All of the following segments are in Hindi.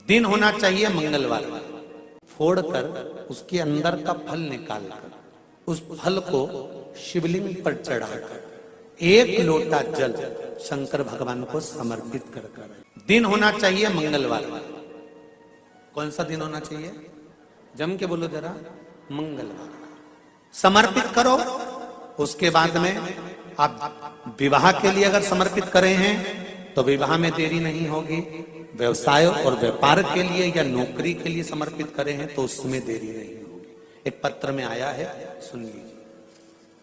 दिन होना चाहिए मंगलवार, फोड़कर उसके अंदर का फल निकालकर उस फल को शिवलिंग पर चढ़ाकर 1 लोटा जल शंकर भगवान को समर्पित कर दिन होना चाहिए मंगलवार। कौन सा दिन होना चाहिए? जम के बोलो जरा, मंगलवार समर्पित करो। उसके बाद में आप विवाह के लिए अगर समर्पित करे हैं तो विवाह में देरी नहीं होगी। व्यवसाय और व्यापार के लिए या नौकरी के लिए समर्पित करे हैं तो उसमें देरी नहीं होगी। एक पत्र में आया है, सुन लीजिए,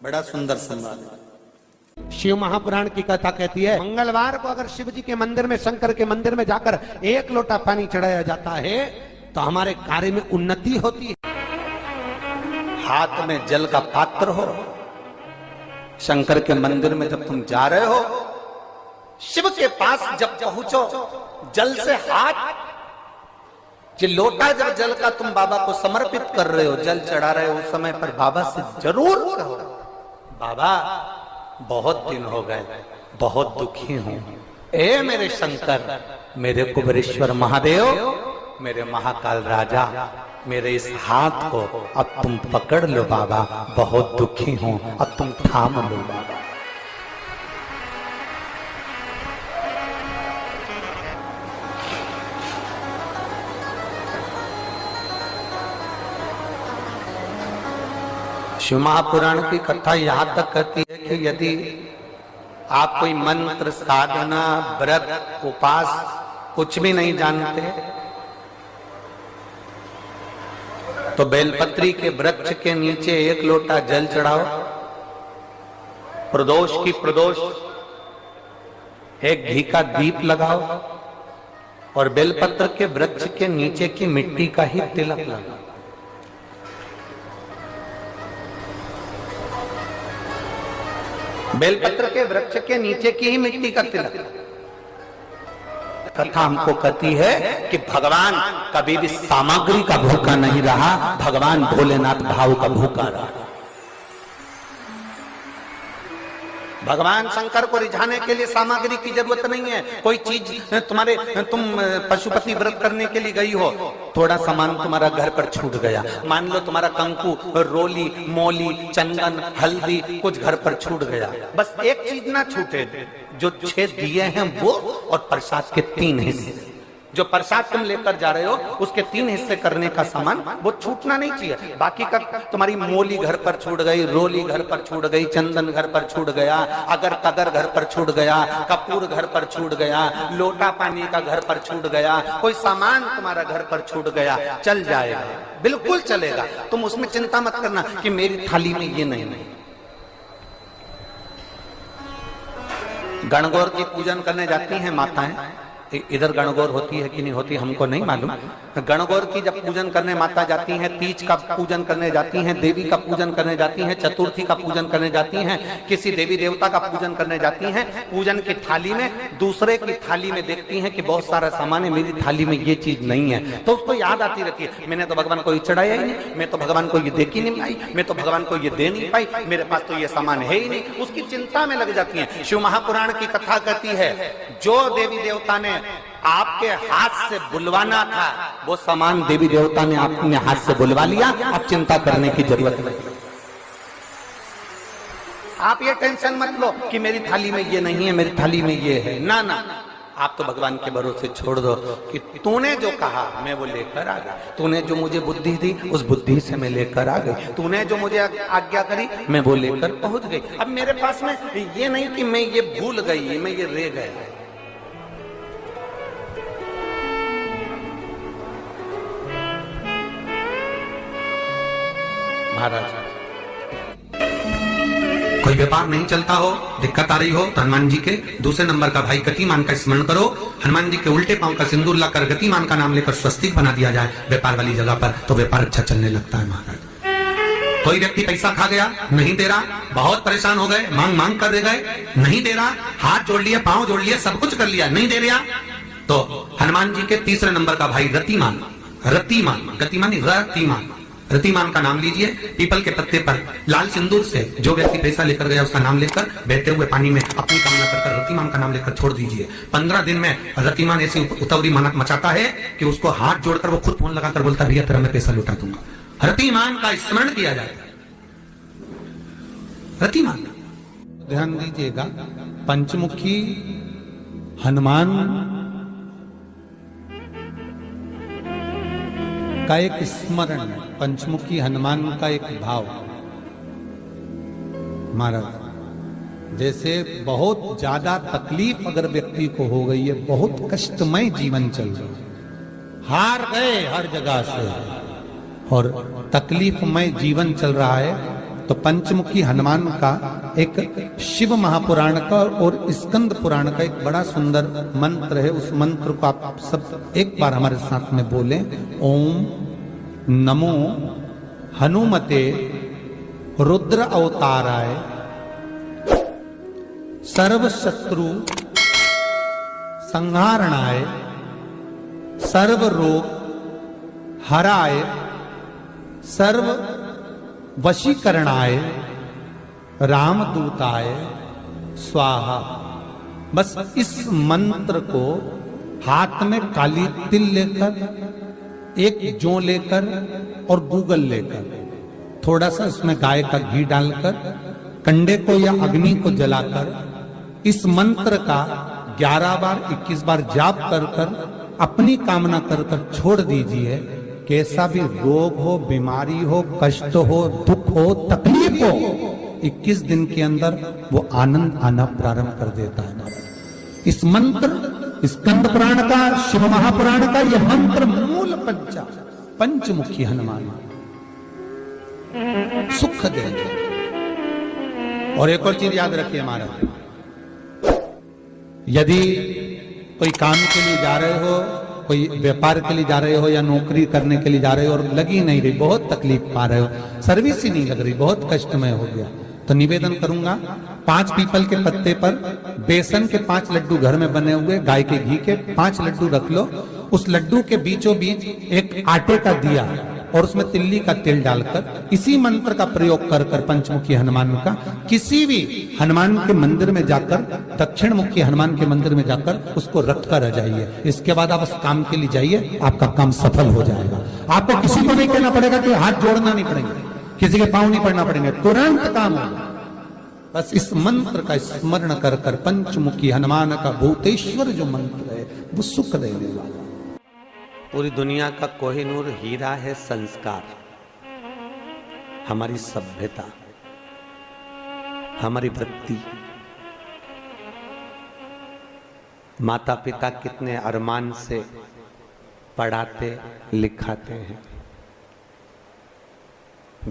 बड़ा सुंदर संवाद है। शिव महापुराण की कथा कहती है, मंगलवार को अगर शिव जी के मंदिर में, शंकर के मंदिर में जाकर 1 लोटा पानी चढ़ाया जाता है तो हमारे कार्य में उन्नति होती है। हाथ में जल का पात्र हो, शंकर के मंदिर में जब तुम जा रहे हो, शिव के पास जब पहुंचो, जल से हाथ, जो लोटा जब जल का तुम बाबा को समर्पित कर रहे हो, जल चढ़ा रहे हो, उस समय पर बाबा से जरूर कहो, बाबा बहुत दिन हो गए, बहुत दुखी हूं, ए मेरे शंकर, मेरे कुबेरेश्वर महादेव, मेरे महाकाल राजा, मेरे इस हाथ को अब तुम पकड़ लो बाबा, बहुत दुखी हूं, अब तुम थाम लो बाबा। शिव महापुराण की कथा यहां तक कहती है कि यदि आप कोई मंत्र, साधना, व्रत, उपास कुछ भी नहीं जानते तो बेलपत्री के वृक्ष के नीचे 1 लोटा जल चढ़ाओ, प्रदोष की प्रदोष 1 घी का दीप लगाओ और बेलपत्र के वृक्ष के नीचे की मिट्टी का ही तिलक लगाओ। बेलपत्र के वृक्ष के नीचे की ही मिट्टी का तिलक। कथा हमको कहती है कि भगवान कभी भी सामग्री का भूखा नहीं रहा, भगवान भोलेनाथ भाव का भूखा रहा। भगवान शंकर को रिझाने के लिए सामग्री की जरूरत नहीं है। कोई चीज तुम पशुपति व्रत करने के लिए गई हो, थोड़ा सामान तुम्हारा घर पर छूट गया, मान लो तुम्हारा कंकु, रोली, मौली, चंदन, हल्दी कुछ घर पर छूट गया, बस एक चीज ना छूटे, जो 6 दिए हैं वो और प्रसाद के 3 हिस्से। जो प्रसाद तुम लेकर जा रहे हो उसके 3 हिस्से करने का सामान वो छूटना नहीं चाहिए। बाकी का तुम्हारी मोली घर पर छूट गई, रोली घर पर छूट गई, चंदन घर पर छूट गया, अगर कगर घर पर छूट गया, कपूर घर पर छूट गया, लोटा पानी का घर पर छूट गया, कोई सामान तुम्हारा घर पर छूट गया, चल जाएगा, बिल्कुल चलेगा। तुम उसमें चिंता मत करना कि मेरी थाली में ये नहीं। गणगौर की पूजन करने जाती हैं माताएं, इधर गणगौर होती है कि नहीं होती हमको नहीं मालूम। गणगौर की जब पूजन करने माता जाती हैं, तीज का पूजन करने जाती हैं, देवी का पूजन करने जाती हैं, चतुर्थी का पूजन करने जाती हैं, किसी देवी देवता का पूजन करने जाती हैं, पूजन की थाली में दूसरे की थाली में देखती हैं कि बहुत सारा सामान है, मेरी थाली में ये चीज नहीं है, तो उसको याद आती रहती है, मैंने तो भगवान को ये चढ़ाया ही नहीं, मैं तो भगवान को ये दे ही नहीं पाई, मैं तो भगवान को ये दे नहीं पाई, मेरे पास तो ये सामान है ही नहीं, उसकी चिंता में लग जाती है। शिव महापुराण की कथा कहती है, जो देवी देवता ने आपके हाथ से बुलवाना था वो सामान देवी देवता ने अपने हाथ से बुलवा लिया, अब चिंता करने की जरूरत नहीं। आप ये टेंशन मत लो कि मेरी थाली में ये नहीं है, मेरी थाली में ये है, ना ना, आप तो भगवान के भरोसे छोड़ दो कि तूने जो कहा मैं वो लेकर आ गया, तूने जो मुझे बुद्धि दी उस बुद्धि से मैं लेकर आ गई, तूने जो मुझे आज्ञा करी मैं वो लेकर पहुंच गई। अब मेरे पास में ये नहीं कि मैं ये भूल गई, मैं ये रह गया। महाराज, कोई व्यापार नहीं चलता हो, दिक्कत आ रही हो तो हनुमान जी के दूसरे नंबर का भाई गतिमान का स्मरण करो, हनुमान जी के उल्टे पांव का सिंदूर लाकर गतिमान का नाम लेकर स्वस्तिक बना दिया जाए व्यापार वाली जगह पर, तो व्यापार अच्छा चलने लगता है। महाराज, कोई व्यक्ति पैसा खा गया, नहीं दे रहा, बहुत परेशान हो गए, मांग मांग कर दे गए, नहीं दे रहा, हाथ जोड़ लिया, पांव जोड़ लिया, सब कुछ कर लिया, नहीं दे रहा, तो हनुमान जी के तीसरे नंबर का भाई रतिमान, रतिमान, गतिमान रतिमान, रतिमान का नाम लीजिए, पीपल के पत्ते पर लाल सिंदूर से जो व्यक्ति पैसा लेकर गया उसका नाम लेकर बहते हुए पानी में अपनी कामना कर रतिमान का नाम लेकर छोड़ दीजिए। 15 दिन में रतिमान ऐसी उतावली मचाता है कि उसको हाथ जोड़कर वो खुद फोन लगाकर बोलता भैया तेरा मैं पैसा लौटा दूंगा। रतिमान का स्मरण किया जाता है। रतिमान ध्यान दीजिएगा, पंचमुखी हनुमान का एक स्मरण, पंचमुखी हनुमान का एक भाव। महाराज जैसे बहुत ज्यादा तकलीफ अगर व्यक्ति को हो गई है, बहुत कष्टमय जीवन चल रहा है, हार गए हर जगह से और तकलीफमय जीवन चल रहा है, तो पंचमुखी हनुमान का एक शिव महापुराण का और स्कंद पुराण का एक बड़ा सुंदर मंत्र है। उस मंत्र को आप सब एक बार हमारे साथ में बोलें। ओम नमो हनुमते रुद्र अवताराय सर्व शत्रु संहारणाय सर्व रोग हराय सर्व वशीकरणाय रामदूताय स्वाहा। बस इस मंत्र को हाथ में काली तिल लेकर, एक जौ लेकर और गूगल लेकर, थोड़ा सा उसमें गाय का घी डालकर, कंडे को या अग्नि को जलाकर इस मंत्र का 11 बार 21 बार जाप कर कर अपनी कामना कर कर छोड़ दीजिए। कैसा भी रोग हो, बीमारी हो, कष्ट हो, दुख हो, तकलीफ हो, 21 दिन के अंदर वो आनंद आना प्रारंभ कर देता है। इस मंत्र, स्कंद पुराण का, शिव महापुराण का यह मंत्र मूल पंचमुखी हनुमान सुख देंगे। और एक और चीज याद रखिए महाराज, यदि कोई काम के लिए जा रहे हो, कोई व्यापार के लिए जा रहे हो या नौकरी करने के लिए जा रहे हो और लगी नहीं रही, बहुत तकलीफ पा रहे हो, सर्विस ही नहीं लग रही, बहुत कष्टमय हो गया, तो निवेदन करूंगा 5 पीपल के पत्ते पर बेसन के 5 लड्डू घर में बने हुए, गाय के घी के 5 लड्डू रख लो। उस लड्डू के बीचों बीच एक आटे का दिया और उसमें तिल्ली का तेल डालकर इसी मंत्र का प्रयोग कर कर पंचमुखी हनुमान का किसी भी हनुमान के मंदिर में जाकर, दक्षिण मुखी हनुमान के मंदिर में जाकर उसको रख कर आ जाइए। इसके बाद आप उस काम के लिए जाइए, आपका काम सफल हो जाएगा। आपको किसी को नहीं कहना पड़ेगा, कि हाथ जोड़ना नहीं पड़ेंगे, किसी के पांव नहीं पड़ना पड़ेंगे, तुरंत काम होगा। बस इस मंत्र का स्मरण कर कर पंचमुखी हनुमान का भूतेश्वर जो मंत्र है वो सुख देने वाला। पूरी दुनिया का कोहिनूर हीरा है संस्कार, हमारी सभ्यता, हमारी वृत्ति। माता पिता कितने अरमान से पढ़ाते लिखाते हैं।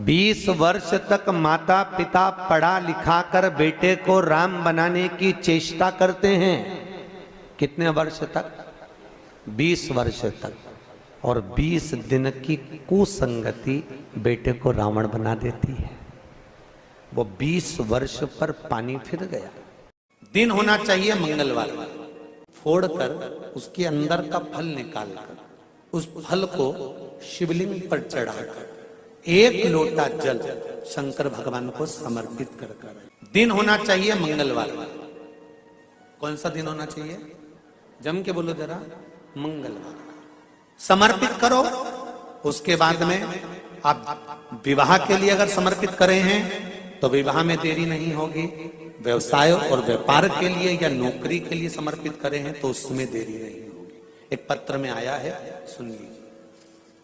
20 वर्ष तक माता पिता पढ़ा लिखा कर बेटे को राम बनाने की चेष्टा करते हैं। कितने वर्ष तक? 20 वर्ष तक। और 20 दिन की कुसंगति बेटे को रावण बना देती है। वो 20 वर्ष पर पानी फिर गया। दिन होना चाहिए मंगलवार, फोड़कर उसके अंदर का फल निकालकर उस फल को शिवलिंग पर चढ़ाकर 1 लोटा जल शंकर भगवान को समर्पित कर कर। दिन होना चाहिए मंगलवार। कौन सा दिन होना चाहिए? जम के बोलो जरा, मंगलवार। समर्पित करो। उसके बाद में आप विवाह के लिए अगर समर्पित करे हैं तो विवाह में देरी नहीं होगी। व्यवसाय और व्यापार के लिए या नौकरी के लिए समर्पित करे हैं तो उसमें देरी नहीं होगी। एक पत्र में आया है, सुन लीजिए,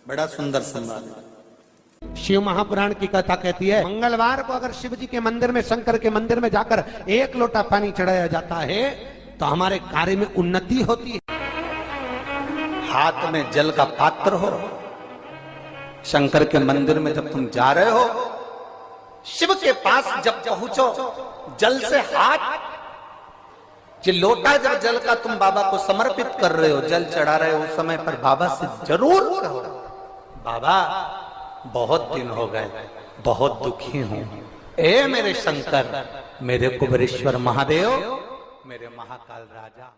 बड़ा सुंदर संवाद है। शिव महापुराण की कथा कहती है, मंगलवार को अगर शिव जी के मंदिर में, शंकर के मंदिर में जाकर 1 लोटा पानी चढ़ाया जाता है तो हमारे कार्य में उन्नति होती है। हाथ में जल का पात्र हो, शंकर के मंदिर में जब तुम जा रहे हो, शिव के पास जब पहुंचो, जल से हाथ, ये लोटा जब जल का तुम बाबा को समर्पित कर रहे हो, जल चढ़ा रहे हो, उस समय पर बाबा से जरूर कहो, बाबा बहुत दिन हो गए, बहुत दुखी हूं, ए मेरे शंकर, मेरे कुबेरेश्वर महादेव, मेरे महाकाल राजा।